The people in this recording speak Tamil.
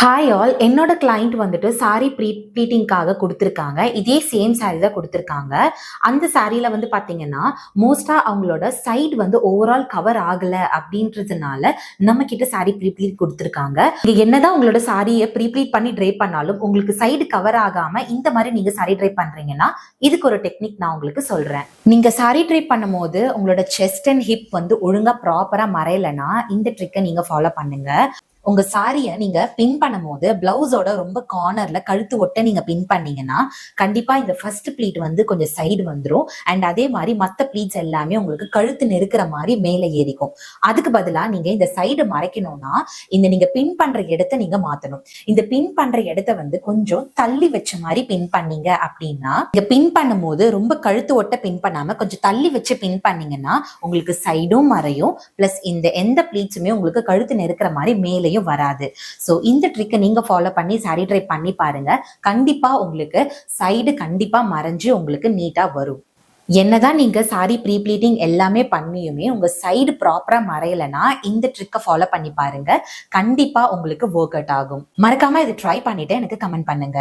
ஹாய் ஆல், என்னோட கிளைண்ட் வந்துட்டு சாரி ப்ளீட்டிங்காக கொடுத்துருக்காங்க. இதே சேம் சாரி தான் கொடுத்துருக்காங்க. அந்த சாரியில வந்து பார்த்தீங்கன்னா, மோஸ்டா அவங்களோட சைடு வந்து ஓவரால் கவர் ஆகல அப்படின்றதுனால நம்ம கிட்ட சாரி ப்ளீட் கொடுத்துருக்காங்க. நீங்க என்னதான் உங்களோட சாரியை ப்ளீட் பண்ணி ட்ரை பண்ணாலும் உங்களுக்கு சைடு கவர் ஆகாம இந்த மாதிரி நீங்க சாரி ட்ரை பண்றீங்கன்னா, இதுக்கு ஒரு டெக்னிக் நான் உங்களுக்கு சொல்றேன். நீங்க சாரி ட்ரை பண்ணும்போது உங்களோட செஸ்ட் அண்ட் ஹிப் வந்து ஒழுங்கா ப்ராப்பரா மறையலைன்னா இந்த ட்ரிக்கை நீங்க ஃபாலோ பண்ணுங்க. உங்க சாரிய நீங்க பின் பண்ணும்போது பிளவுஸோட ரொம்ப கார்னர்ல கழுத்து ஒட்ட நீங்க பின் பண்ணீங்கன்னா கண்டிப்பா இந்த ஃபர்ஸ்ட் ப்ளீட் வந்து கொஞ்சம் சைடு வந்துடும். அண்ட் அதே மாதிரி மற்ற ப்ளீட்ஸ் எல்லாமே உங்களுக்கு கழுத்து நெருக்கிற மாதிரி மேலே ஏறிக்கும். அதுக்கு பதிலா நீங்க இந்த சைடு மறைக்கணும்னா இந்த நீங்க பின் பண்ற இடத்த நீங்க மாத்தணும். இந்த பின் பண்ற இடத்த வந்து கொஞ்சம் தள்ளி வச்ச மாதிரி பின் பண்ணீங்க அப்படின்னா, நீங்க பின் பண்ணும்போது ரொம்ப கழுத்து ஒட்ட பின் பண்ணாம கொஞ்சம் தள்ளி வச்சு பின் பண்ணீங்கன்னா உங்களுக்கு சைடும் மறையும், பிளஸ் இந்த எந்த ப்ளீட்ஸுமே உங்களுக்கு கழுத்து நெருக்கிற மாதிரி மேலே வராது. சோ இந்த ட்ரிக்கை நீங்க ஃபாலோ பண்ணி சாரி ட்ரை பண்ணி பாருங்க. கண்டிப்பா உங்களுக்கு சைடு கண்டிப்பா மறைஞ்சு உங்களுக்கு நீட்டா வரும். என்னதான் நீங்க சாரி ப்ளீட்டிங் எல்லாமே பண்ணியுமே உங்க சைடு ப்ராப்பரா மறையலைன்னா இந்த ட்ரிக்கை ஃபாலோ பண்ணி பாருங்க. கண்டிப்பா உங்களுக்கு ஒர்க் அவுட் ஆகும். மறக்காம இது ட்ரை பண்ணிட்டு எனக்கு கமெண்ட் பண்ணுங்க.